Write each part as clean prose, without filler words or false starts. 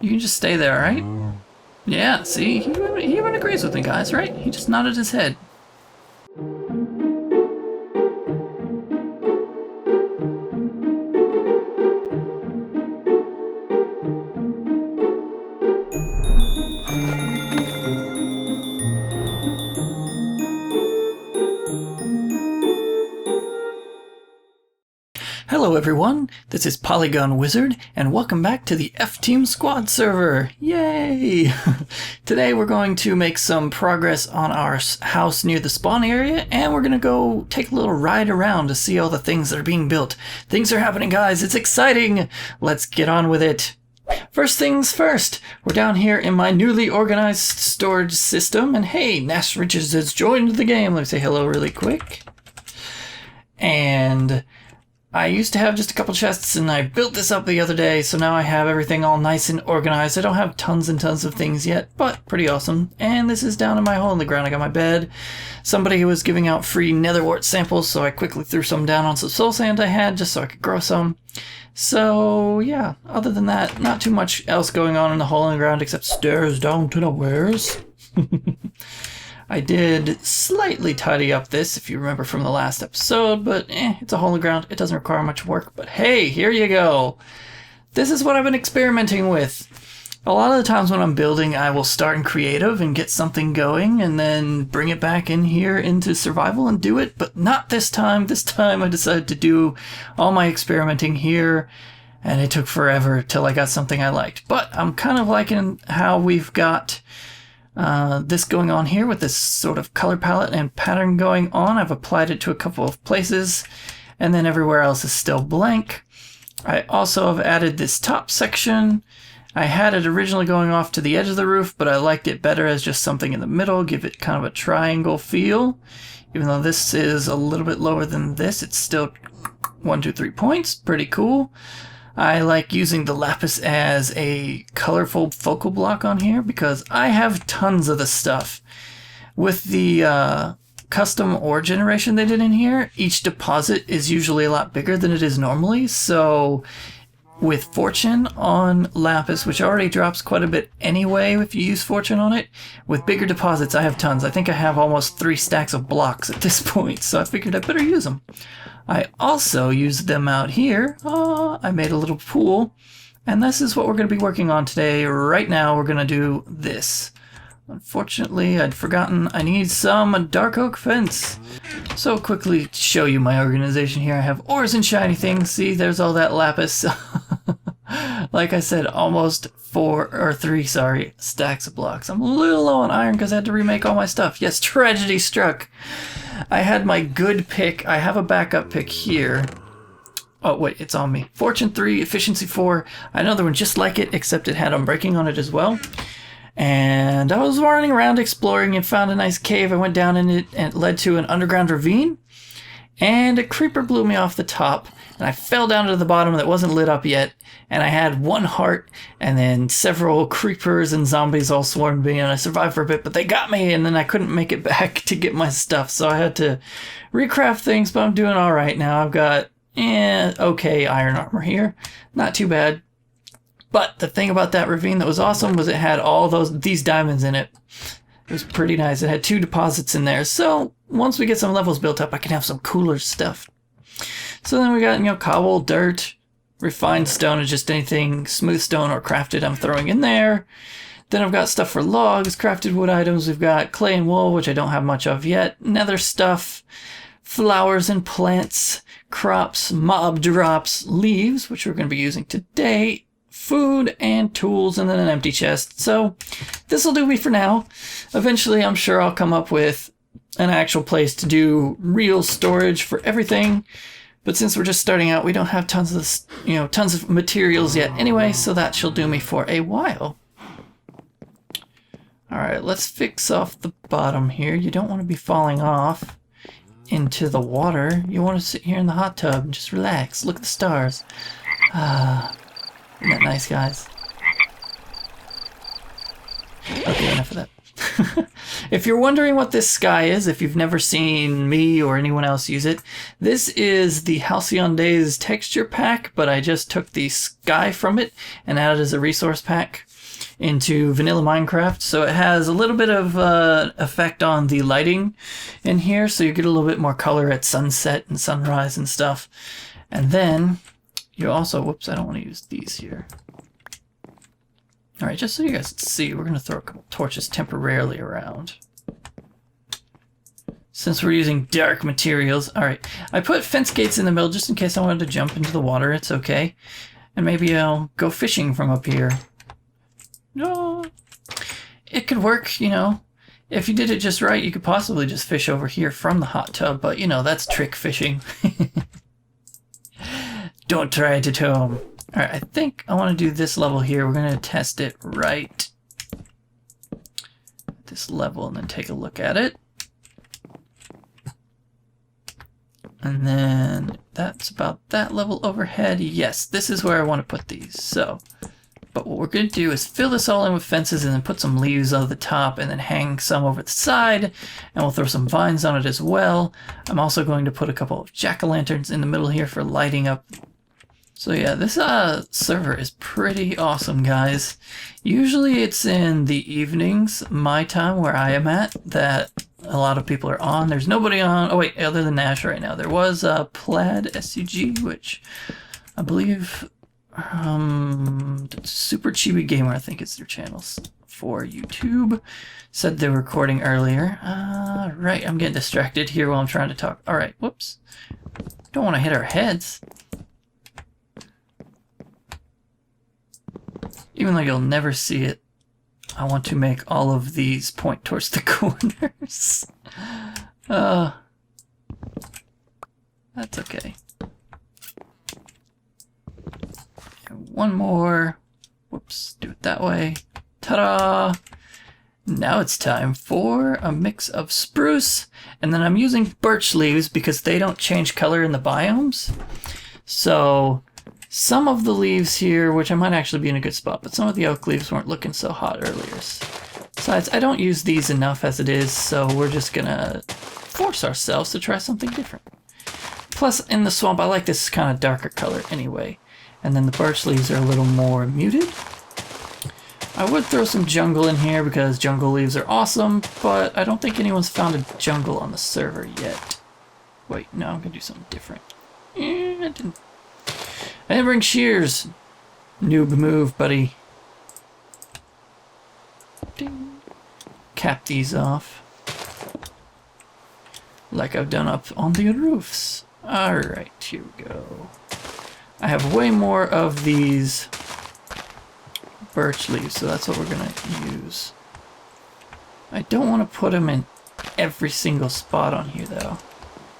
You can just stay there, alright? Yeah, see? He even agrees with me, guys, right? He just nodded his head. Hello everyone, this is Polygon Wizard, and welcome back to the F-Team Squad server! Yay! Today we're going to make some progress on our house near the spawn area, and we're going to go take a little ride around to see all the things that are being built. Things are happening, guys, it's exciting! Let's get on with it! First things first, we're down here in my newly organized storage system, and hey, Nash Riches has joined the game. Let me say hello really quick. And I used to have just a couple chests, and I built this up the other day, so now I have everything all nice and organized. I don't have tons and tons of things yet, but pretty awesome. And this is down in my hole in the ground. I got my bed. Somebody was giving out free netherwort samples, so I quickly threw some down on some soul sand I had, just so I could grow some. So, yeah, other than that, not too much else going on in the hole in the ground except stairs down to nowheres. I did slightly tidy up this, if you remember from the last episode, but it's a hole in the ground. It doesn't require much work, but hey, here you go. This is what I've been experimenting with. A lot of the times when I'm building, I will start in creative and get something going and then bring it back in here into survival and do it, but not this time. This time I decided to do all my experimenting here, and it took forever till I got something I liked. But I'm kind of liking how we've got this going on here with this sort of color palette and pattern going on. I've applied it to a couple of places, and then everywhere else is still blank. I also have added this top section. I had it originally going off to the edge of the roof, but I liked it better as just something in the middle, give it kind of a triangle feel. Even though this is a little bit lower than this, it's still 1, 2, 3 points. Pretty cool. I like using the lapis as a colorful focal block on here because I have tons of the stuff. With the custom ore generation they did in here, each deposit is usually a lot bigger than it is normally. So with fortune on lapis, which already drops quite a bit anyway if you use fortune on it, with bigger deposits I have tons. I think I have almost 3 stacks of blocks at this point, so I figured I better use them. I also used them out here. I made a little pool, and this is what we're going to be working on today. Right now we're going to do this. Unfortunately, I'd forgotten I need some dark oak fence. So quickly to show you my organization here. I have ores and shiny things. See, there's all that lapis. Like I said, almost 3 stacks of blocks. I'm a little low on iron because I had to remake all my stuff. Yes, tragedy struck. I had my good pick. I have a backup pick here. Oh, wait, it's on me. Fortune 3, Efficiency 4. Another one just like it, except it had unbreaking on it as well. And I was running around exploring and found a nice cave. I went down in it, and it led to an underground ravine. And a creeper blew me off the top, and I fell down to the bottom that wasn't lit up yet. And I had 1 heart, and then several creepers and zombies all swarmed me, and I survived for a bit, but they got me, and then I couldn't make it back to get my stuff, so I had to recraft things, but I'm doing alright now. I've got, okay iron armor here. Not too bad. But the thing about that ravine that was awesome was it had all these diamonds in it. It was pretty nice. It had 2 deposits in there, so once we get some levels built up, I can have some cooler stuff. So then we got, cobble, dirt, refined stone, and just anything smooth stone or crafted I'm throwing in there. Then I've got stuff for logs, crafted wood items. We've got clay and wool, which I don't have much of yet. Nether stuff, flowers and plants, crops, mob drops, leaves, which we're going to be using today, food and tools, and then an empty chest. So this will do me for now. Eventually, I'm sure I'll come up with an actual place to do real storage for everything. But since we're just starting out, we don't have tons of materials yet anyway, so that shall do me for a while. Alright, let's fix off the bottom here. You don't want to be falling off into the water. You want to sit here in the hot tub and just relax. Look at the stars. Isn't that nice, guys? Okay, enough of that. If you're wondering what this sky is, if you've never seen me or anyone else use it, this is the Halcyon Days texture pack, but I just took the sky from it and added as a resource pack into vanilla Minecraft. So it has a little bit of effect on the lighting in here, so you get a little bit more color at sunset and sunrise and stuff. And then you also, whoops, I don't want to use these here. All right, just so you guys can see, we're going to throw a couple torches temporarily around. Since we're using dark materials. All right, I put fence gates in the middle just in case I wanted to jump into the water. It's okay. And maybe I'll go fishing from up here. No, it could work, you know. If you did it just right, you could possibly just fish over here from the hot tub, but you know, that's trick fishing. Don't try it at home. All right, I think I want to do this level here. We're going to test it right at this level and then take a look at it. And then that's about that level overhead. Yes, this is where I want to put these. So, but what we're going to do is fill this all in with fences and then put some leaves on the top and then hang some over the side. And we'll throw some vines on it as well. I'm also going to put a couple of jack-o'-lanterns in the middle here for lighting up. So yeah, this server is pretty awesome, guys. Usually it's in the evenings, my time where I am at, that a lot of people are on. There's nobody on. Oh wait, other than Nash right now. There was Plaid SCG, which I believe Super Chibi Gamer, I think it's their channels for YouTube, said they were recording earlier. Right, I'm getting distracted here while I'm trying to talk. All right, whoops. Don't want to hit our heads. Even though you'll never see it, I want to make all of these point towards the corners. That's okay. And one more. Whoops, do it that way. Ta-da! Now it's time for a mix of spruce, and then I'm using birch leaves because they don't change color in the biomes. So some of the leaves here, which I might actually be in a good spot, but some of the oak leaves weren't looking so hot earlier. Besides, I don't use these enough as it is, so we're just gonna force ourselves to try something different. Plus, in the swamp, I like this kind of darker color anyway. And then the birch leaves are a little more muted. I would throw some jungle in here because jungle leaves are awesome, but I don't think anyone's found a jungle on the server yet. Wait, no, I'm gonna do something different. I didn't bring shears. Noob move, buddy. Ding. Cap these off. Like I've done up on the roofs. Alright, here we go. I have way more of these birch leaves, so that's what we're going to use. I don't want to put them in every single spot on here, though.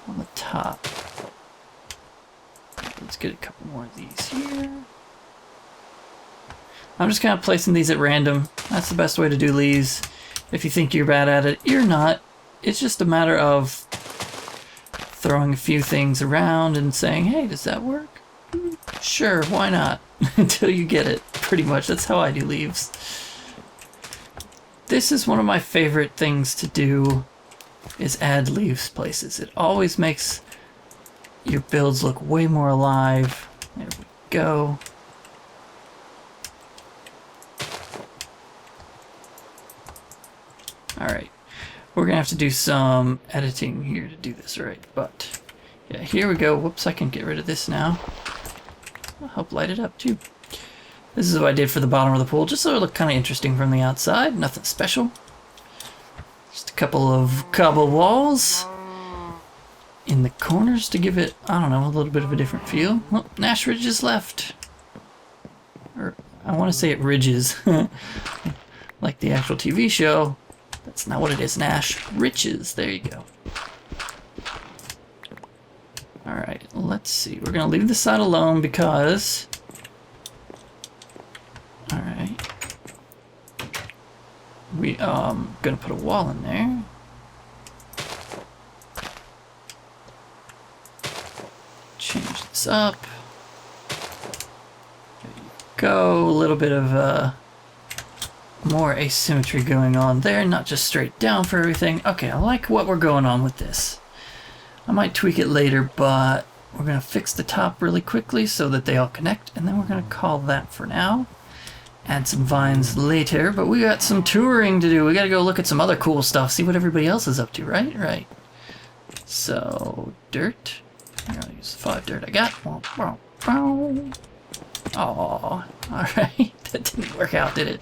On the top. Let's get a couple more of these here. I'm just kind of placing these at random. That's the best way to do leaves. If you think you're bad at it, you're not. It's just a matter of throwing a few things around and saying, hey, does that work? Sure, why not? Until you get it. Pretty much, that's how I do leaves. This is one of my favorite things to do, is add leaves places. It always makes your builds look way more alive. There we go. Alright, we're gonna have to do some editing here to do this right, but yeah, here we go. Whoops, I can get rid of this now. I'll help light it up too. This is what I did for the bottom of the pool, just so it looked kind of interesting from the outside. Nothing special. Just a couple of cobble walls in the corners to give it, I don't know, a little bit of a different feel. Well, Nash Ridges left. Or, I want to say it Ridges. Like the actual TV show. That's not what it is, Nash. Riches. There you go. Alright, let's see. We're going to leave this side alone because... Alright. We going to put a wall in there. Change this up. There you go. A little bit of more asymmetry going on there, not just straight down for everything. Okay, I like what we're going on with this. I might tweak it later, but we're going to fix the top really quickly so that they all connect, and then we're going to call that for now. Add some vines later, but we got some touring to do. We got to go look at some other cool stuff, see what everybody else is up to, right? Right. So, dirt. I'm going to use the 5 dirt I got. Aww. Alright, that didn't work out, did it?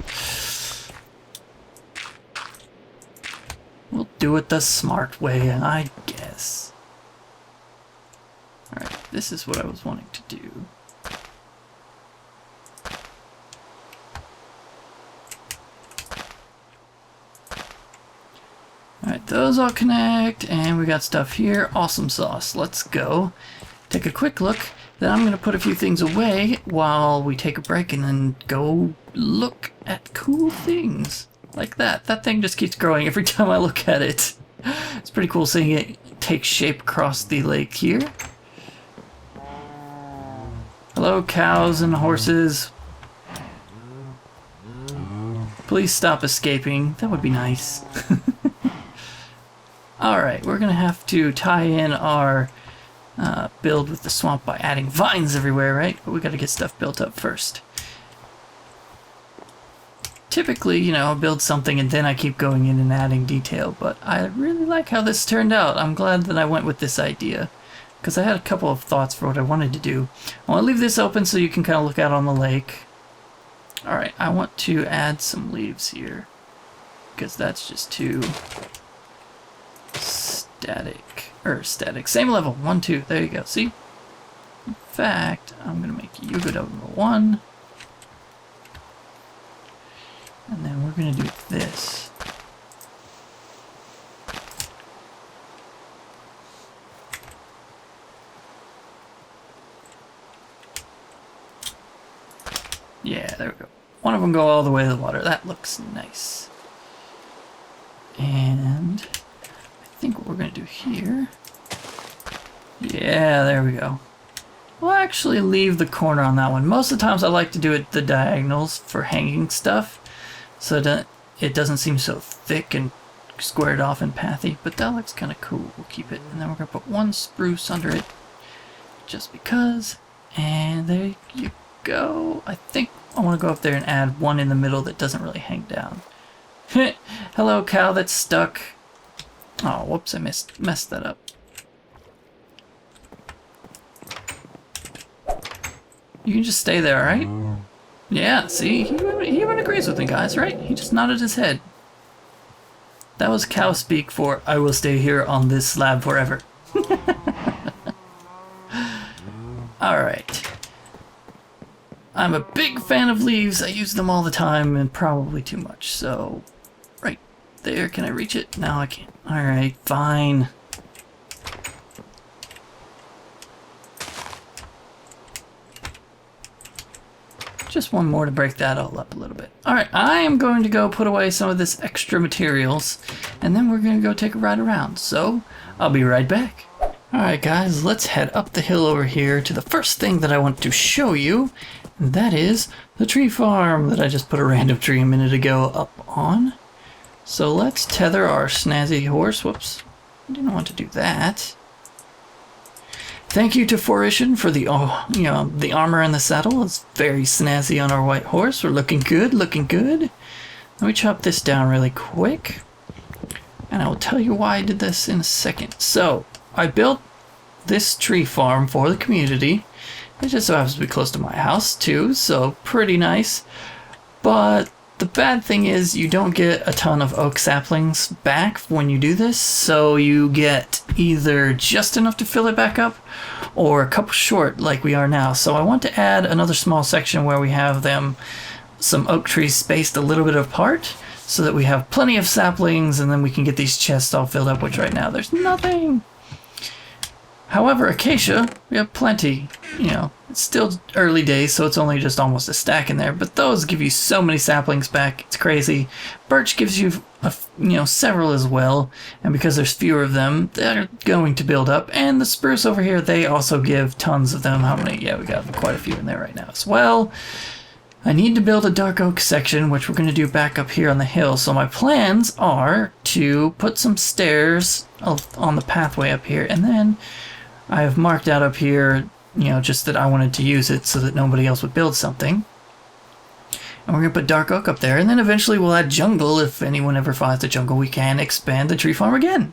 We'll do it the smart way, I guess. Alright, this is what I was wanting to do. Alright, those all connect, and we got stuff here. Awesome sauce. Let's go. Take a quick look. Then I'm going to put a few things away while we take a break and then go look at cool things. Like that. That thing just keeps growing every time I look at it. It's pretty cool seeing it take shape across the lake here. Hello, cows and horses. Please stop escaping. That would be nice. Alright, we're going to have to tie in our build with the swamp by adding vines everywhere, right? But we got to get stuff built up first. Typically, you know, I'll build something and then I keep going in and adding detail, but I really like how this turned out. I'm glad that I went with this idea, because I had a couple of thoughts for what I wanted to do. I want to leave this open so you can kind of look out on the lake. Alright, I want to add some leaves here, because that's just too static. Same level. 1, 2. There you go. See? In fact, I'm going to make you go down to 1. And then we're going to do this. Yeah, there we go. One of them go all the way to the water. That looks nice. And I think what we're going to do here... Yeah, there we go. We'll actually leave the corner on that one. Most of the times I like to do it the diagonals for hanging stuff, so that it doesn't seem so thick and squared off and pathy, but that looks kind of cool. We'll keep it, and then we're going to put one spruce under it, just because, and there you go. I think I want to go up there and add one in the middle that doesn't really hang down. Hello, cow that's stuck. Oh, whoops, I messed that up. You can just stay there, alright? Yeah, see? He even agrees with me, guys, right? He just nodded his head. That was cow speak for, I will stay here on this slab forever. Alright. I'm a big fan of leaves. I use them all the time and probably too much, so... Right there, can I reach it? No, I can't. Alright, fine. Just one more to break that all up a little bit. Alright, I am going to go put away some of this extra materials, and then we're going to go take a ride around. So, I'll be right back. Alright guys, let's head up the hill over here to the first thing that I want to show you, and that is the tree farm that I just put a random tree a minute ago up on. So let's tether our snazzy horse. Whoops, I didn't want to do that. Thank you to Forishan for the, the armor and the saddle. It's very snazzy on our white horse. We're looking good, looking good. Let me chop this down really quick, and I will tell you why I did this in a second. So, I built this tree farm for the community. It just so happens to be close to my house too, so pretty nice. But the bad thing is you don't get a ton of oak saplings back when you do this, so you get either just enough to fill it back up or a couple short like we are now. So I want to add another small section where we have them, some oak trees spaced a little bit apart, so that we have plenty of saplings and then we can get these chests all filled up, which right now there's nothing. However, acacia, we have plenty. You know, it's still early days, so it's only just almost a stack in there, but those give you so many saplings back, it's crazy. Birch gives you, several as well, and because there's fewer of them, they're going to build up. And the spruce over here, they also give tons of them. How many? Yeah, we got quite a few in there right now as well. I need to build a dark oak section, which we're going to do back up here on the hill. So my plans are to put some stairs on the pathway up here, and then I have marked out up here, you know, just that I wanted to use it so that nobody else would build something. And we're going to put dark oak up there, and then eventually we'll add jungle. If anyone ever finds the jungle, we can expand the tree farm again.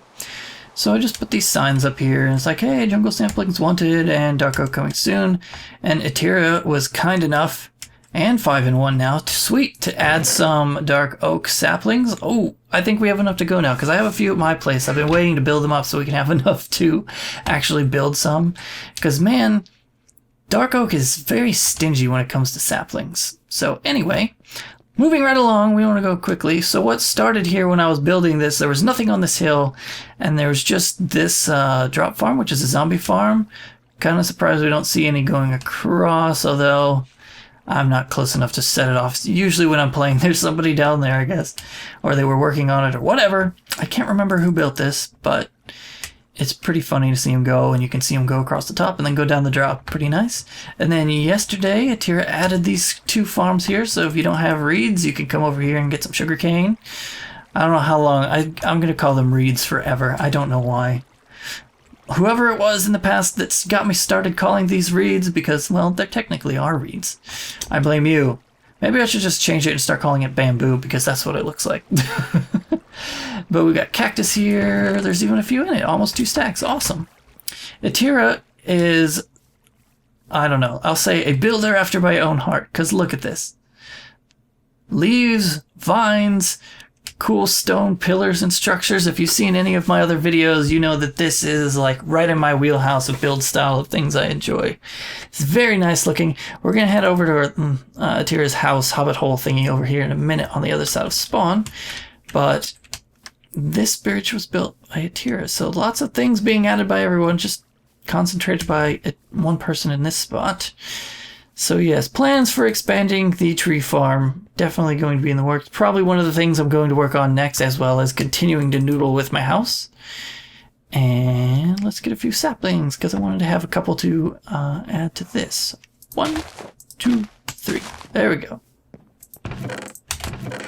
So I just put these signs up here, and it's like, hey, jungle samplings wanted, and dark oak coming soon. And Atira was kind enough, and 5-in-1 now, sweet, to add some dark oak saplings. Oh, I think we have enough to go now, because I have a few at my place. I've been waiting to build them up so we can have enough to actually build some. Because, man, dark oak is very stingy when it comes to saplings. So anyway, moving right along, we want to go quickly. So what started here when I was building this, there was nothing on this hill, and there was just this drop farm, which is a zombie farm. Kind of surprised we don't see any going across, although I'm not close enough to set it off. Usually when I'm playing, there's somebody down there, I guess. Or they were working on it or whatever. I can't remember who built this, but it's pretty funny to see him go, and you can see him go across the top and then go down the drop. Pretty nice. And then yesterday, Atira added these 2 farms here, so if you don't have reeds, you can come over here and get some sugarcane. I don't know how long. I'm going to call them reeds forever. I don't know why. Whoever it was in the past that's got me started calling these reeds, because, well, they technically are reeds. I blame you. Maybe I should just change it and start calling it bamboo, because that's what it looks like. But we got cactus here. There's even a few in it. Almost 2 stacks. Awesome. Atira is, I don't know, I'll say a builder after my own heart, because look at this. Leaves, vines, cool stone pillars and structures. If you've seen any of my other videos, you know that this is like right in my wheelhouse of build style of things I enjoy. It's very nice looking. We're going to head over to Atira's house, hobbit hole thingy over here in a minute on the other side of spawn. But this bridge was built by Atira, so lots of things being added by everyone, just concentrated by one person in this spot. So yes, plans for expanding the tree farm, definitely going to be in the works. Probably one of the things I'm going to work on next, as well as continuing to noodle with my house. And let's get a few saplings, because I wanted to have a couple to add to this. 1, 2, 3. There we go.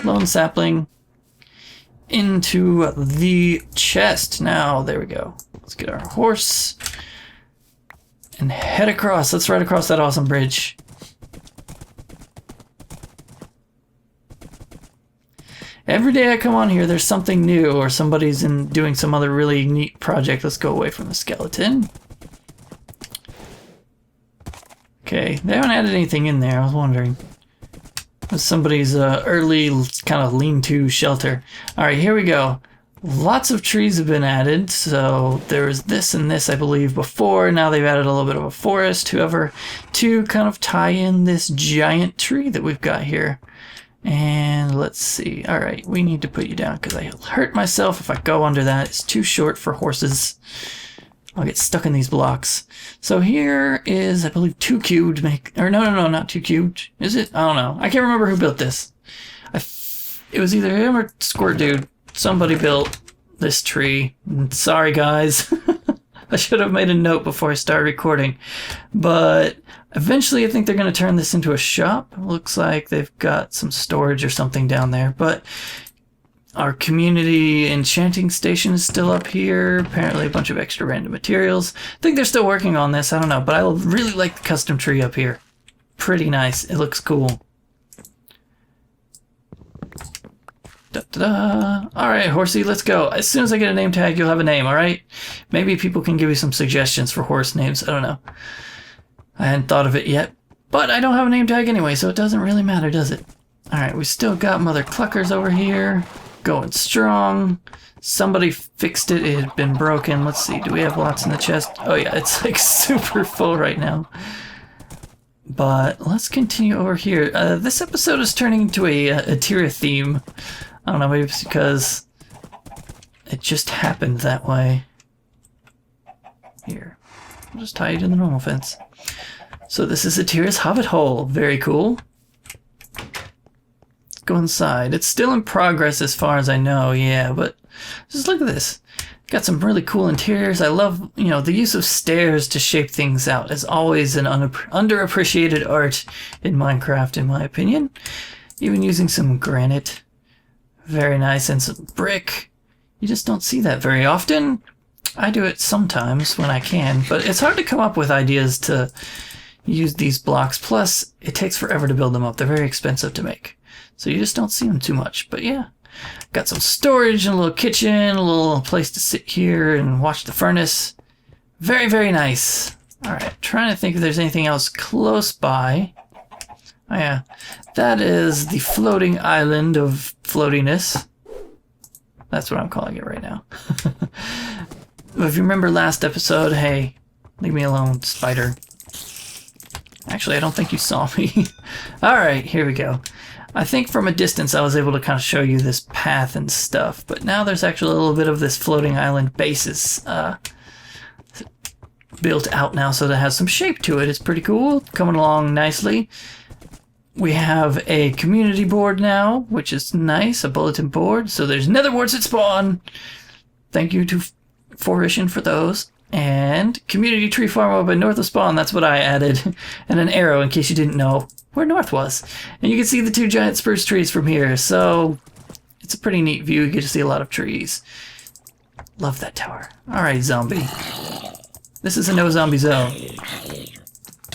Lone sapling into the chest. Now, there we go. Let's get our horse and head across. Let's ride across that awesome bridge. Every day I come on here, there's something new, or somebody's doing some other really neat project. Let's go away from the skeleton. Okay, they haven't added anything in there. I was wondering. It was somebody's early kind of lean-to shelter. All right, here we go. Lots of trees have been added. So there was this and this, I believe, before. Now they've added a little bit of a forest, to kind of tie in this giant tree that we've got here. And let's see. All right, we need to put you down because I'll hurt myself if I go under that. It's too short for horses. I'll get stuck in these blocks. So here is, I believe, 2 cubed. No, not 2 cubed. Is it? I don't know. I can't remember who built this. It was either him or Squirt Dude. Somebody built this tree. Sorry, guys. I should have made a note before I start recording. But eventually I think they're going to turn this into a shop. Looks like they've got some storage or something down there. But our community enchanting station is still up here. Apparently a bunch of extra random materials. I think they're still working on this. I don't know. But I really like the custom tree up here. Pretty nice. It looks cool. Da-da-da. Alright, horsey, let's go. As soon as I get a name tag, you'll have a name, alright? Maybe people can give you some suggestions for horse names. I don't know. I hadn't thought of it yet. But I don't have a name tag anyway, so it doesn't really matter, does it? Alright, we still got Mother Cluckers over here. Going strong. Somebody fixed it. It had been broken. Let's see. Do we have lots in the chest? Oh yeah, it's like super full right now. But let's continue over here. This episode is turning into a Atira theme. I don't know, maybe it's because it just happened that way. Here. I'll just tie you to the normal fence. So this is Atira's hobbit hole. Very cool. Let's go inside. It's still in progress as far as I know, yeah, but just look at this. Got some really cool interiors. I love, you know, the use of stairs to shape things out is always an underappreciated art in Minecraft, in my opinion. Even using some granite. Very nice. And some brick. You just don't see that very often. I do it sometimes when I can, but it's hard to come up with ideas to use these blocks. Plus, it takes forever to build them up. They're very expensive to make. So you just don't see them too much. But yeah. Got some storage and a little kitchen, a little place to sit here and watch the furnace. Very, very nice. Alright, trying to think if there's anything else close by. Oh yeah, that is the floating island of floatiness. That's what I'm calling it right now. If you remember last episode, hey, leave me alone, spider. Actually, I don't think you saw me. Alright, here we go. I think from a distance I was able to kind of show you this path and stuff, but now there's actually a little bit of this floating island basis built out now so that it has some shape to it. It's pretty cool, coming along nicely. We have a community board now, which is nice, a bulletin board, so there's nether warts that spawn. Thank you to Forishin for those. And community tree farm up in north of spawn, that's what I added. And an arrow in case you didn't know where north was. And you can see the 2 giant spruce trees from here, so it's a pretty neat view. You get to see a lot of trees. Love that tower. Alright, zombie. This is a no zombie zone.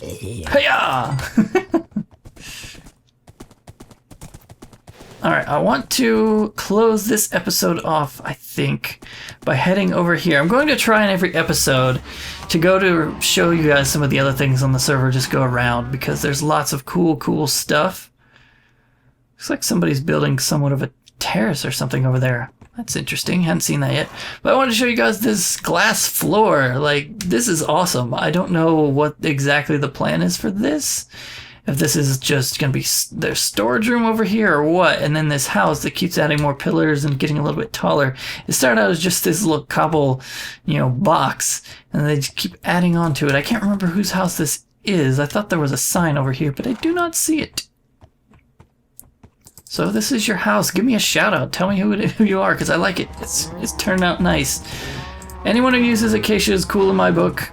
Hiya! Alright, I want to close this episode off, I think, by heading over here. I'm going to try in every episode to go to show you guys some of the other things on the server, just go around, because there's lots of cool stuff. Looks like somebody's building somewhat of a terrace or something over there. That's interesting, hadn't seen that yet. But I wanted to show you guys this glass floor. Like, this is awesome. I don't know what exactly the plan is for this. If this is just going to be their storage room over here or what. And then this house that keeps adding more pillars and getting a little bit taller. It started out as just this little cobble, you know, box. And they just keep adding on to it. I can't remember whose house this is. I thought there was a sign over here, but I do not see it. So if this is your house, give me a shout out. Tell me who you are, because I like it. It's turned out nice. Anyone who uses acacia is cool in my book.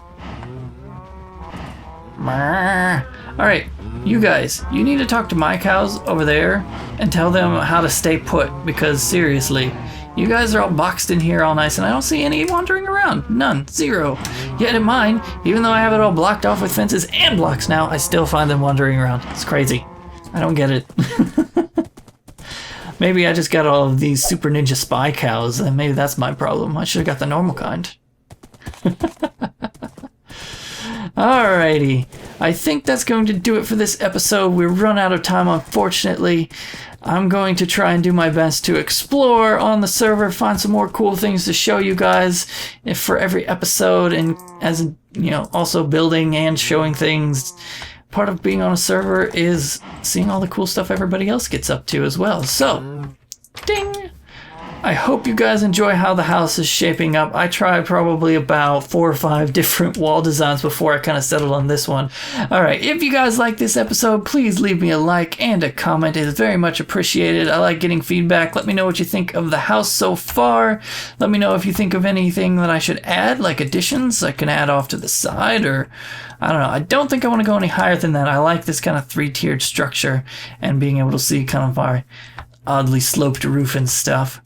Alright. You guys, you need to talk to my cows over there and tell them how to stay put, because seriously, you guys are all boxed in here all nice and I don't see any wandering around. None. Zero. Yet in mine, even though I have it all blocked off with fences and blocks now, I still find them wandering around. It's crazy. I don't get it. Maybe I just got all of these super ninja spy cows and maybe that's my problem. I should have got the normal kind. Alrighty. I think that's going to do it for this episode. We've run out of time, unfortunately. I'm going to try and do my best to explore on the server, find some more cool things to show you guys for every episode, and as you know, also building and showing things. Part of being on a server is seeing all the cool stuff everybody else gets up to as well. So, ding! I hope you guys enjoy how the house is shaping up. I tried probably about 4 or 5 different wall designs before I kind of settled on this one. Alright, if you guys like this episode, please leave me a like and a comment. It is very much appreciated. I like getting feedback. Let me know what you think of the house so far. Let me know if you think of anything that I should add, like additions I can add off to the side, or I don't know. I don't think I want to go any higher than that. I like this kind of 3-tiered structure and being able to see kind of our oddly sloped roof and stuff.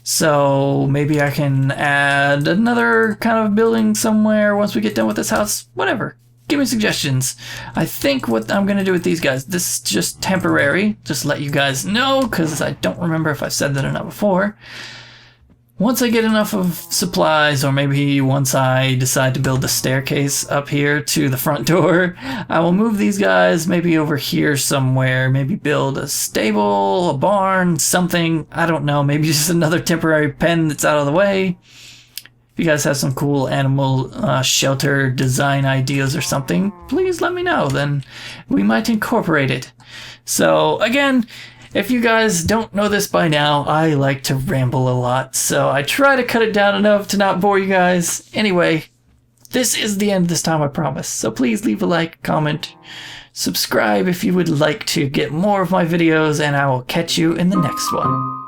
So maybe I can add another kind of building somewhere once we get done with this house. Whatever. Give me suggestions. I think what I'm going to do with these guys, this is just temporary. Just let you guys know, because I don't remember if I've said that or not before. Once I get enough of supplies, or maybe once I decide to build the staircase up here to the front door, I will move these guys maybe over here somewhere, maybe build a stable, a barn, something, I don't know, maybe just another temporary pen that's out of the way. If you guys have some cool animal shelter design ideas or something, please let me know, then we might incorporate it. So again, if you guys don't know this by now, I like to ramble a lot, so I try to cut it down enough to not bore you guys. Anyway, this is the end this time, I promise. So please leave a like, comment, subscribe if you would like to get more of my videos, and I will catch you in the next one.